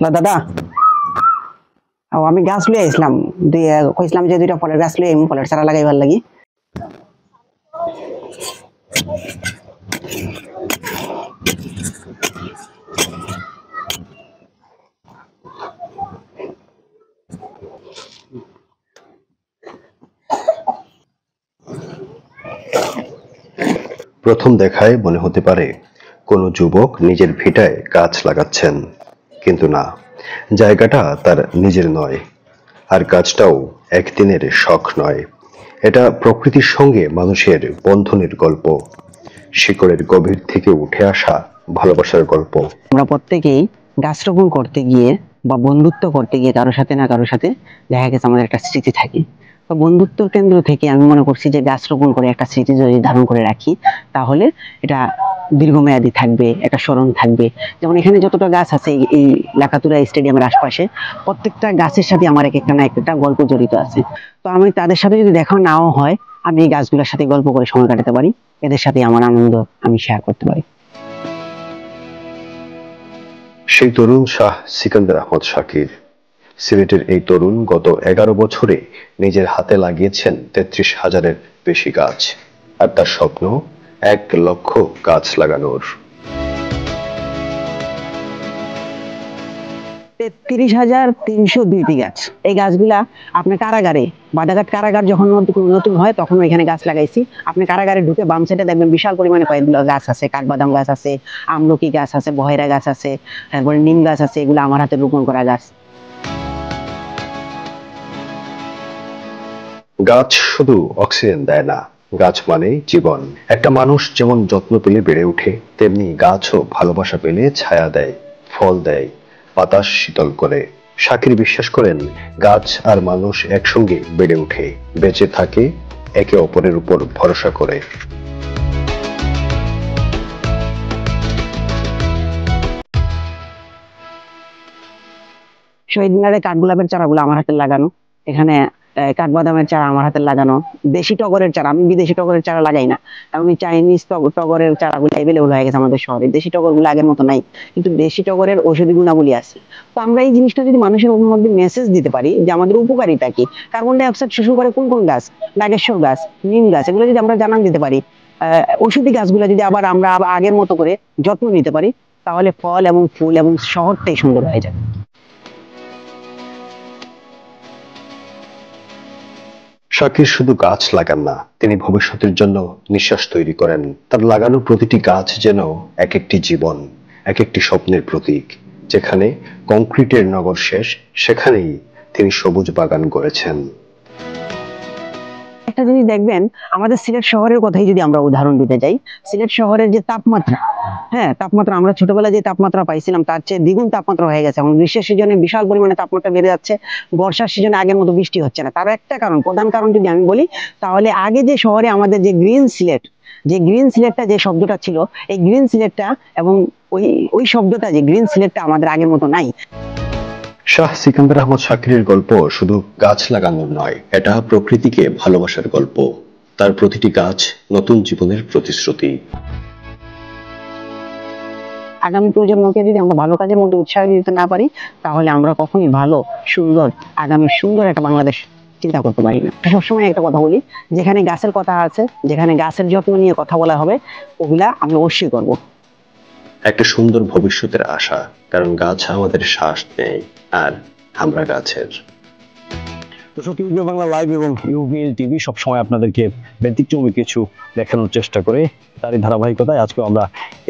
না দাদা, আমি গাছ লিয়ে আসলাম, কইছিলাম যে দুইটা ফলের গাছ লিয়ে ফলের চারা লাগাইবার লাগি। প্রথম দেখায় মনে হতে পারে কোনো যুবক নিজের ভিটায় গাছ লাগাচ্ছেন, কিন্তু না, জায়গাটা তার নিজের নয়, আর গাছটাও একদিনের শখ নয়। এটা প্রকৃতির সঙ্গে মানুষের বন্ধনের গল্প, শিকড়ের গভীর থেকে উঠে আসা ভালোবাসার গল্প। আমরা প্রত্যেকেই গাছ রোপণ করতে গিয়ে বা বন্ধুত্ব করতে গিয়ে কারোর সাথে না কারোর সাথে দেখা গেছে আমাদের একটা স্মৃতি থাকে। তো বন্ধুত্ব কেন্দ্র থেকে আমি মনে করছি যে গাছ রোপণ করে একটা স্মৃতি যদি ধারণ করে রাখি, তাহলে এটা দীর্ঘমেয়াদী থাকবে, একটা স্মরণ থাকবে। যেমন এখানে যতটা গাছ আছে এই লাকাতুরা স্টেডিয়ামের আশপাশে, প্রত্যেকটা গাছের সাথে আমার এক একটা না একটা গল্প জড়িত আছে। তো আমি তাদের সাথে যদি দেখা নাও হয়, আমি এই গাছগুলোর সাথে গল্প করে সময় কাটাতে পারি, এদের সাথে আমার আনন্দ আমি শেয়ার করতে পারি। সেই তরুণ শাহ সিকান্দার আহমদ শাকির। সিলেটের এই তরুণ গত 11 বছরে নিজের হাতে লাগিয়েছেন 33,000-এর বেশি গাছ, আর তার স্বপ্ন 1 লক্ষ গাছ লাগানোর। 33,302টি গাছ। এই গাছগুলা আপনার কারাগারে, বাদাঘাট কারাগার যখন নতুন হয় তখন এখানে গাছ লাগাইছি। আপনি কারাগারে ঢুকে বাম সাইডে দেখবেন বিশাল পরিমাণে কয়েকগুলো গাছ আছে, কাঠবাদাম গাছ আছে, আমলকি গাছ আছে, বহেরা গাছ আছে, তারপরে নিম গাছ আছে। এগুলো আমার হাতে রোপণ করা গাছ। গাছ শুধু অক্সিজেন দেয় না, গাছ মানে জীবন। একটা মানুষ যেমন যত্ন পেলে বেড়ে ওঠে, তেমনি গাছও ভালোবাসা পেলে ছায়া দেয়, ফল দেয়, বাতাস শীতল করে। শাকির বিশ্বাস করেন গাছ আর মানুষ একসঙ্গে বেড়ে ওঠে, বেঁচে থাকে একে অপরের উপর ভরসা করে। শহীদ মিনারে কাঠগোলাপের চারাগুলো আমার হাতে লাগানো, এখানে কাঠবাদামের চারা আমার হাতে লাগানো, দেশি টগরের চারা, আমি বিদেশি টগরের চারা লাগাই না, আমি চাইনিজ টগরের চারাগুলো অ্যাভেলেবল হয়ে গেছে আমাদের শহরে। দেশি টগরগুলো আগের মতো নাই, কিন্তু দেশি টগরের ঔষধি গুণাবলী আছে। তো আমরা এই জিনিসটা যদি মানুষের মধ্যে মেসেজ দিতে পারি যে আমাদের উপকারিতা কি, কার্বন ডাই অক্সাইড শোষণ করে কোন কোন গাছ, নাগেশ্বর গাছ, নিম গাছ, এগুলো যদি আমরা জানান দিতে পারি, ঔষধি গাছগুলো যদি আমরা আগের মতো করে যত্ন নিতে পারি, তাহলে ফল এবং ফুল এবং শহরটাই সুন্দর হয়ে যাবে। শাকির শুধু গাছ লাগান না, তিনি ভবিষ্যতের জন্য নিঃশ্বাস তৈরি করেন। তার লাগানো প্রতিটি গাছ যেন এক একটি জীবন, এক একটি স্বপ্নের প্রতীক। যেখানে কংক্রিটের নগর শেষ, সেখানেই তিনি সবুজ বাগান গড়েছেন। একটা জিনিস দেখবেন, আমাদের সিলেট শহরের কথাই যদি আমরা উদাহরণ দিতে যাই, সিলেট শহরের যে তাপমাত্রা, তাপমাত্রা আমরা ছোটবেলায় যে তাপমাত্রা পাইছিলাম তার চেয়ে দ্বিগুণ তাপমাত্রা হয়ে গেছে। এবং গ্রীষ্মের সিজনে বিশাল পরিমাণে তাপমাত্রা বেড়ে যাচ্ছে, বর্ষার সিজনে আগের মতো বৃষ্টি হচ্ছে না। তার একটা কারণ, প্রধান কারণ যদি আমি বলি, তাহলে আগে যে শহরে আমাদের যে গ্রিন সিলেট, যে গ্রিন সিলেটটা যে শব্দটা ছিল, এই গ্রিন সিলেটটা এবং ওই শব্দটা যে গ্রিন সিলেটটা আমাদের আগের মতো নাই। শাহ সিকান্দার আহমদ শাকিরের গল্প শুধু গাছ লাগানোর নয়, এটা প্রকৃতিকে ভালোবাসার গল্প। তার প্রতিটি গাছ নতুন জীবনের প্রতিশ্রুতি। আগামী প্রজন্মকে যদি আমরা ভালো কাজের মধ্যে উৎসাহ দিতে না পারি, তাহলে আমরা কখনোই ভালো সুন্দর আগামী সুন্দর একটা বাংলাদেশ চিন্তা করতে পারি না। সবসময় একটা কথা বলি, যেখানে গাছের কথা আছে, যেখানে গাছের যত্ন নিয়ে কথা বলা হবে, ওগুলা আমি অবশ্যই করবো। একটা সুন্দর ভবিষ্যতের আশা, কারণ গাছ আমাদের শ্বাস নেয় আর আমরা গাছের। দর্শক, ইউকে বাংলা লাইভ এবং ইউপিএল টিভি সবসময় আপনাদেরকে ব্যতিক্রমী কিছু দেখানোর চেষ্টা করে, তারই ধারাবাহিকতায় আজকে আমরা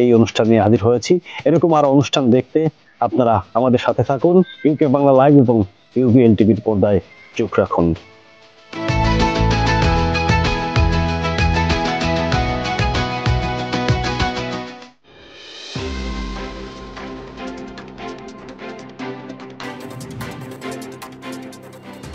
এই অনুষ্ঠান নিয়ে হাজির হয়েছি। এরকম আরো অনুষ্ঠান দেখতে আপনারা আমাদের সাথে থাকুন। ইউকে বাংলা লাইভ এবং ইউপিএল টিভির পর্দায় চোখ রাখুন।